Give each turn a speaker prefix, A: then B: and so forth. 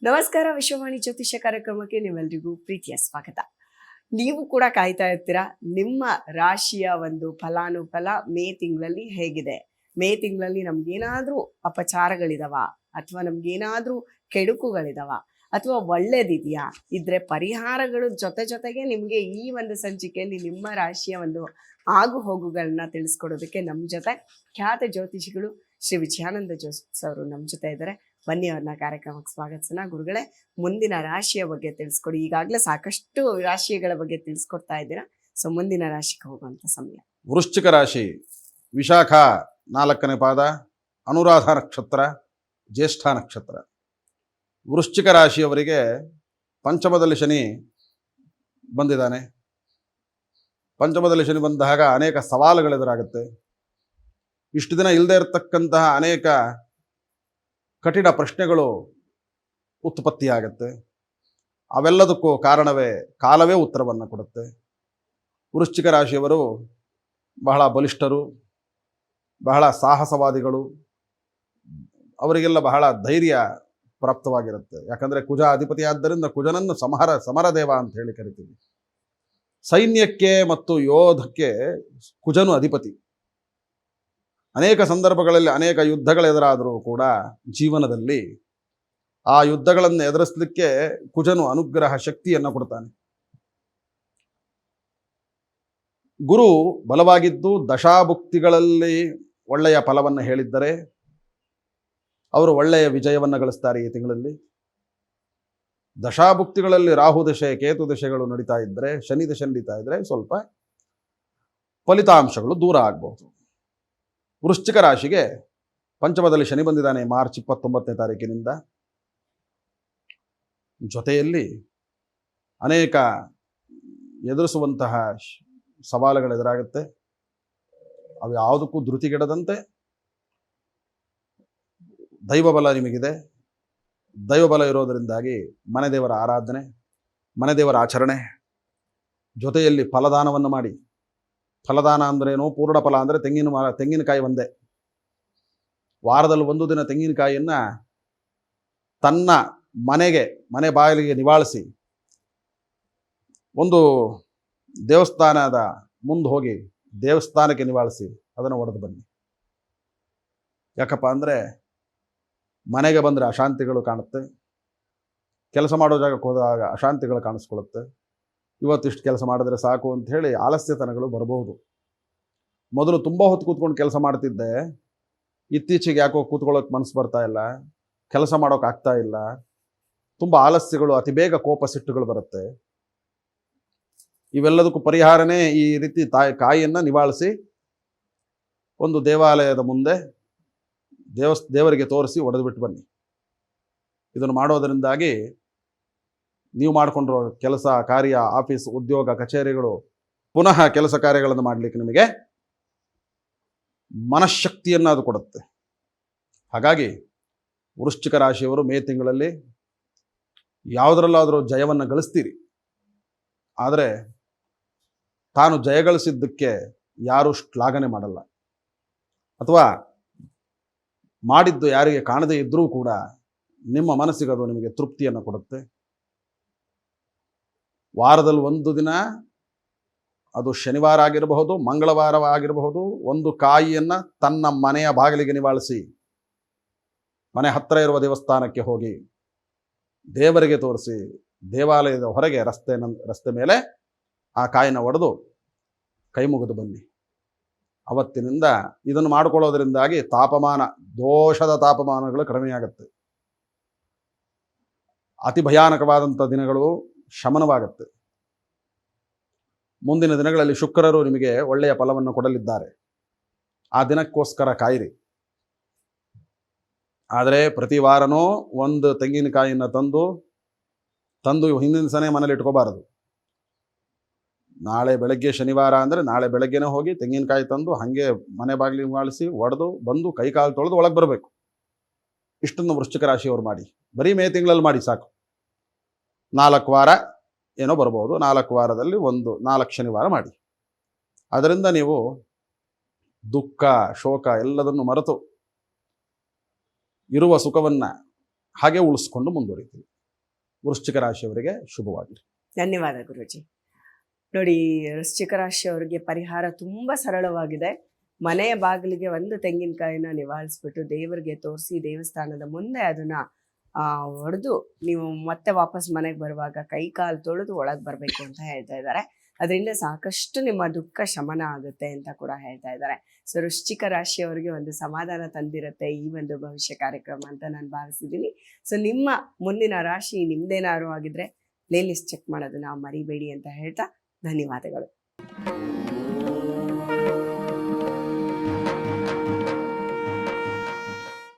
A: ನಮಸ್ಕಾರ. ವಿಶ್ವವಾಣಿ ಜ್ಯೋತಿಷ್ಯ ಕಾರ್ಯಕ್ರಮಕ್ಕೆ ನಿಮ್ಮೆಲ್ರಿಗೂ ಪ್ರೀತಿಯ ಸ್ವಾಗತ. ನೀವು ಕೂಡ ಕಾಯ್ತಾ ಇರ್ತೀರಾ ನಿಮ್ಮ ರಾಶಿಯ ಒಂದು ಫಲಾನುಫಲ ಮೇ ತಿಂಗಳಲ್ಲಿ ಹೇಗಿದೆ, ಮೇ ತಿಂಗಳಲ್ಲಿ ನಮ್ಗೇನಾದ್ರೂ ಅಪಚಾರಗಳಿದಾವ ಅಥವಾ ನಮ್ಗೇನಾದ್ರೂ ಕೆಡುಕುಗಳಿದಾವ ಅಥವಾ ಒಳ್ಳೇದಿದೆಯಾ, ಇದ್ರೆ ಪರಿಹಾರಗಳು ಜೊತೆಗೆ ನಿಮಗೆ ಈ ಒಂದು ಸಂಚಿಕೆಯಲ್ಲಿ ನಿಮ್ಮ ರಾಶಿಯ ಒಂದು ಆಗು ಹೋಗುಗಳನ್ನ ತಿಳಿಸ್ಕೊಡೋದಕ್ಕೆ ನಮ್ಮ ಜೊತೆ ಖ್ಯಾತ ಜ್ಯೋತಿಷಿಗಳು ಶ್ರೀ ವಿಜಯಾನಂದ ಜೋಸೆಫ್ ಅವರು ನಮ್ಮ ಜೊತೆ ಇದ್ದಾರೆ. ಬನ್ನಿ ಅವ್ರನ್ನ ಕಾರ್ಯಕ್ರಮಕ್ಕೆ ಸ್ವಾಗತಿಸೋಣ. ಗುರುಗಳೇ, ಮುಂದಿನ ರಾಶಿಯ ಬಗ್ಗೆ ತಿಳಿಸ್ಕೊಡಿ. ಈಗಾಗಲೇ ಸಾಕಷ್ಟು ರಾಶಿಗಳ ಬಗ್ಗೆ ತಿಳಿಸ್ಕೊಡ್ತಾ ಇದ್ದೀರಾ. ಸೊ ಮುಂದಿನ ರಾಶಿಗೆ ಹೋಗುವಂತ ಸಮಯ.
B: ವೃಶ್ಚಿಕ ರಾಶಿ, ವಿಶಾಖ 4ನೇ ಪಾದ, ಅನುರಾಧ ನಕ್ಷತ್ರ, ಜ್ಯೇಷ್ಠ ನಕ್ಷತ್ರ. ವೃಶ್ಚಿಕ ರಾಶಿಯವರಿಗೆ ಪಂಚಮದಲ್ಲಿ ಶನಿ ಬಂದಿದ್ದಾನೆ. ಪಂಚಮದಲ್ಲಿ ಶನಿ ಬಂದಾಗ ಅನೇಕ ಸವಾಲುಗಳೆದುರಾಗುತ್ತೆ. ಇಷ್ಟು ದಿನ ಇಲ್ಲದೆ ಇರತಕ್ಕಂತಹ ಅನೇಕ ಕಠಿಣ ಪ್ರಶ್ನೆಗಳು ಉತ್ಪತ್ತಿಯಾಗತ್ತೆ. ಅವೆಲ್ಲದಕ್ಕೂ ಕಾಲವೇ ಉತ್ತರವನ್ನು ಕೊಡುತ್ತೆ. ವೃಶ್ಚಿಕ ರಾಶಿಯವರು ಬಹಳ ಬಲಿಷ್ಠರು, ಬಹಳ ಸಾಹಸವಾದಿಗಳು. ಅವರಿಗೆಲ್ಲ ಬಹಳ ಧೈರ್ಯ ಪ್ರಾಪ್ತವಾಗಿರುತ್ತೆ. ಯಾಕಂದರೆ ಕುಜ ಅಧಿಪತಿ ಆದ್ದರಿಂದ ಕುಜನನ್ನು ಸಮರದೇವ ಅಂತ ಹೇಳಿ ಕರಿತೀವಿ. ಸೈನ್ಯಕ್ಕೆ ಮತ್ತು ಯೋಧಕ್ಕೆ ಕುಜನು ಅಧಿಪತಿ. ಅನೇಕ ಸಂದರ್ಭಗಳಲ್ಲಿ ಅನೇಕ ಯುದ್ಧಗಳೆದುರಾದರೂ ಕೂಡ ಜೀವನದಲ್ಲಿ ಆ ಯುದ್ಧಗಳನ್ನು ಎದುರಿಸಲಿಕ್ಕೆ ಕುಜನು ಅನುಗ್ರಹ ಶಕ್ತಿಯನ್ನು ಕೊಡ್ತಾನೆ. ಗುರು ಬಲವಾಗಿದ್ದು ದಶಾಭುಕ್ತಿಗಳಲ್ಲಿ ಒಳ್ಳೆಯ ಫಲವನ್ನು ಹೇಳಿದ್ದರೆ ಅವರು ಒಳ್ಳೆಯ ವಿಜಯವನ್ನು ಗಳಿಸ್ತಾರೆ. ಈ ತಿಂಗಳಲ್ಲಿ ದಶಾಭುಕ್ತಿಗಳಲ್ಲಿ ರಾಹು ದಶೆ, ಕೇತು ದಶೆಗಳು ನಡೀತಾ ಇದ್ದರೆ, ಶನಿ ದಶೆ ನಡೀತಾ ಇದ್ದರೆ ಸ್ವಲ್ಪ ಫಲಿತಾಂಶಗಳು ದೂರ ಆಗ್ಬಹುದು. ವೃಶ್ಚಿಕ ರಾಶಿಗೆ ಪಂಚಮದಲ್ಲಿ ಶನಿ ಬಂದಿದ್ದಾನೆ ಮಾರ್ಚ್ 29ನೇ ತಾರೀಕಿನಿಂದ. ಜೊತೆಯಲ್ಲಿ ಅನೇಕ ಎದುರಿಸುವಂತಹ ಸವಾಲುಗಳೆದುರಾಗುತ್ತೆ. ಅವು ಯಾವುದಕ್ಕೂ ಧೃತಿಗೆಡದಂತೆ ದೈವಬಲ ನಿಮಗಿದೆ. ದೈವಬಲ ಇರೋದರಿಂದಾಗಿ ಮನೆ ದೇವರ ಆರಾಧನೆ, ಮನೆ ದೇವರ ಆಚರಣೆ, ಜೊತೆಯಲ್ಲಿ ಫಲದಾನವನ್ನು ಮಾಡಿ. ಫಲದಾನ ಅಂದ್ರೇನು? ಪೂರ್ಣ ಫಲ ಅಂದರೆ ತೆಂಗಿನಕಾಯಿ ಒಂದೇ. ವಾರದಲ್ಲಿ ಒಂದು ದಿನ ತೆಂಗಿನಕಾಯಿಯನ್ನು ತನ್ನ ಮನೆ ಬಾಗಿಲಿಗೆ ನಿವಾಳಿಸಿ ಒಂದು ದೇವಸ್ಥಾನದ ಮುಂದೆ ಹೋಗಿ ದೇವಸ್ಥಾನಕ್ಕೆ ನಿವಾಳಿಸಿ ಅದನ್ನು ಒಡೆದು ಬನ್ನಿ. ಯಾಕಪ್ಪ ಅಂದರೆ ಮನೆಗೆ ಬಂದರೆ ಅಶಾಂತಿಗಳು ಕಾಣುತ್ತೆ. ಕೆಲಸ ಮಾಡೋ ಜಾಗಕ್ಕೆ ಹೋದಾಗ ಅಶಾಂತಿಗಳು ಕಾಣಿಸ್ಕೊಳ್ಳುತ್ತೆ. ಇವತ್ತಿಷ್ಟು ಕೆಲಸ ಮಾಡಿದ್ರೆ ಸಾಕು ಅಂತ ಹೇಳಿ ಆಲಸ್ಯತನಗಳು ಬರಬಹುದು. ಮೊದಲು ತುಂಬ ಹೊತ್ತು ಕೂತ್ಕೊಂಡು ಕೆಲಸ ಮಾಡ್ತಿದ್ದೆ, ಇತ್ತೀಚೆಗೆ ಯಾಕೋ ಕೂತ್ಕೊಳ್ಳೋಕೆ ಮನಸ್ಸು ಬರ್ತಾ ಇಲ್ಲ, ಕೆಲಸ ಮಾಡೋಕೆ ಆಗ್ತಾ ಇಲ್ಲ, ತುಂಬ ಆಲಸ್ಯಗಳು, ಅತಿ ಬೇಗ ಕೋಪ ಸಿಟ್ಟುಗಳು ಬರುತ್ತೆ. ಇವೆಲ್ಲದಕ್ಕೂ ಪರಿಹಾರನೇ ಈ ರೀತಿ ಕಾಯಿಯನ್ನು ನಿವಾಳಿಸಿ ಒಂದು ದೇವಾಲಯದ ಮುಂದೆ ದೇವರಿಗೆ ತೋರಿಸಿ ಒಡೆದು ಬಿಟ್ಟು ಬನ್ನಿ. ಇದನ್ನು ಮಾಡೋದರಿಂದಾಗಿ ನೀವು ಮಾಡಿಕೊಂಡಿರೋ ಕೆಲಸ ಕಾರ್ಯ, ಆಫೀಸ್, ಉದ್ಯೋಗ, ಕಚೇರಿಗಳು ಪುನಃ ಕೆಲಸ ಕಾರ್ಯಗಳನ್ನು ಮಾಡಲಿಕ್ಕೆ ನಿಮಗೆ ಮನಃಶಕ್ತಿಯನ್ನು ಅದು ಕೊಡುತ್ತೆ. ಹಾಗಾಗಿ ವೃಶ್ಚಿಕ ರಾಶಿಯವರು ಮೇ ತಿಂಗಳಲ್ಲಿ ಯಾವುದರಲ್ಲಾದರೂ ಜಯವನ್ನು ಗಳಿಸ್ತೀರಿ. ಆದರೆ ತಾನು ಜಯಗಳಿಸಿದ್ದಕ್ಕೆ ಯಾರೂ ಶ್ಲಾಘನೆ ಮಾಡಲ್ಲ, ಅಥವಾ ಮಾಡಿದ್ದು ಯಾರಿಗೆ ಕಾಣದೇ ಇದ್ದರೂ ಕೂಡ ನಿಮ್ಮ ಮನಸ್ಸಿಗೆ ಅದು ನಿಮಗೆ ತೃಪ್ತಿಯನ್ನು ಕೊಡುತ್ತೆ. ವಾರದಲ್ಲಿ ಒಂದು ದಿನ, ಅದು ಶನಿವಾರ ಆಗಿರಬಹುದು, ಮಂಗಳವಾರ ಆಗಿರಬಹುದು, ಒಂದು ಕಾಯಿಯನ್ನು ತನ್ನ ಮನೆಯ ಬಾಗಿಲಿಗೆ ನಿವಾಳಿಸಿ ಮನೆ ಹತ್ತಿರ ಇರುವ ದೇವಸ್ಥಾನಕ್ಕೆ ಹೋಗಿ ದೇವರಿಗೆ ತೋರಿಸಿ ದೇವಾಲಯದ ಹೊರಗೆ ರಸ್ತೆ ಮೇಲೆ ಆ ಕಾಯಿನ ಒಡೆದು ಕೈ ಮುಗಿದು ಬನ್ನಿ. ಅವತ್ತಿನಿಂದ ಇದನ್ನು ಮಾಡಿಕೊಳ್ಳೋದ್ರಿಂದಾಗಿ ದೋಷದ ತಾಪಮಾನಗಳು ಕಡಿಮೆಯಾಗುತ್ತೆ. ಅತಿ ಭಯಾನಕವಾದಂಥ ದಿನಗಳು ಶಮನವಾಗುತ್ತೆ. ಮುಂದಿನ ದಿನಗಳಲ್ಲಿ ಶುಕ್ರರು ನಿಮಗೆ ಒಳ್ಳೆಯ ಫಲವನ್ನು ಕೊಡಲಿದ್ದಾರೆ. ಆ ದಿನಕ್ಕೋಸ್ಕರ ಕಾಯಿರಿ. ಆದರೆ ಪ್ರತಿ ವಾರನೂ ಒಂದು ತೆಂಗಿನಕಾಯಿಯನ್ನು ತಂದು ಹಿಂದಿನ ದಿವಸನೇ ಮನೇಲಿ ಇಟ್ಕೋಬಾರದು. ನಾಳೆ ಬೆಳಗ್ಗೆ ಶನಿವಾರ ಅಂದರೆ ನಾಳೆ ಬೆಳಗ್ಗೆನೇ ಹೋಗಿ ತೆಂಗಿನಕಾಯಿ ತಂದು ಹಾಗೆ ಮನೆ ಬಾಗಿಲಿಗೆ ಮಾಡಿಸಿ ಒಡೆದು ಬಂದು ಕೈಕಾಲು ತೊಳೆದು ಒಳಗೆ ಬರಬೇಕು. ಇಷ್ಟನ್ನು ವೃಶ್ಚಿಕ ರಾಶಿಯವರು ಮಾಡಿ. ಬರೀ ಮೇ ತಿಂಗಳಲ್ಲಿ ಮಾಡಿ ಸಾಕು. 4 ವಾರ ಏನೋ ಬರ್ಬೋದು. 4 ವಾರದಲ್ಲಿ 4 ಶನಿವಾರ ಮಾಡಿ. ಅದರಿಂದ ನೀವು ದುಃಖ ಶೋಕ ಎಲ್ಲದನ್ನು ಮರೆತು ಇರುವ ಸುಖವನ್ನ ಹಾಗೆ ಉಳಿಸ್ಕೊಂಡು ಮುಂದುವರಿತೀವಿ. ವೃಶ್ಚಿಕ ರಾಶಿಯವರಿಗೆ ಶುಭವಾಗಲಿ.
A: ಧನ್ಯವಾದ ಗುರುಜಿ. ನೋಡಿ, ವೃಶ್ಚಿಕ ರಾಶಿಯವರಿಗೆ ಪರಿಹಾರ ತುಂಬಾ ಸರಳವಾಗಿದೆ. ಮನೆಯ ಬಾಗಿಲಿಗೆ ಒಂದು ತೆಂಗಿನಕಾಯಿನ ನಿವಾಳಿಸ್ಬಿಟ್ಟು ದೇವರಿಗೆ ತೋರಿಸಿ ದೇವಸ್ಥಾನದ ಮುಂದೆ ಅದನ್ನ ಹೊಡೆದು ನೀವು ಮತ್ತೆ ವಾಪಸ್ ಮನೆಗೆ ಬರುವಾಗ ಕೈ ಕಾಲು ತೊಳೆದು ಒಳಗೆ ಬರಬೇಕು ಅಂತ ಹೇಳ್ತಾ ಇದ್ದಾರೆ. ಅದರಿಂದ ಸಾಕಷ್ಟು ನಿಮ್ಮ ದುಃಖ ಶಮನ ಆಗುತ್ತೆ ಅಂತ ಕೂಡ ಹೇಳ್ತಾ ಇದ್ದಾರೆ. ಸೊ ವೃಶ್ಚಿಕ ರಾಶಿಯವರಿಗೆ ಒಂದು ಸಮಾಧಾನ ತಂದಿರುತ್ತೆ ಈ ಒಂದು ಭವಿಷ್ಯ ಕಾರ್ಯಕ್ರಮ ಅಂತ ನಾನು ಭಾವಿಸಿದ್ದೀನಿ. ಸೊ ನಿಮ್ಮ ಮುಂದಿನ ರಾಶಿ ನಿಮ್ದೇನಾದ್ರು ಆಗಿದ್ರೆ ಪ್ಲೇ ಲಿಸ್ಟ್ ಚೆಕ್ ಮಾಡೋದನ್ನ ಮರಿಬೇಡಿ ಅಂತ ಹೇಳ್ತಾ ಧನ್ಯವಾದಗಳು.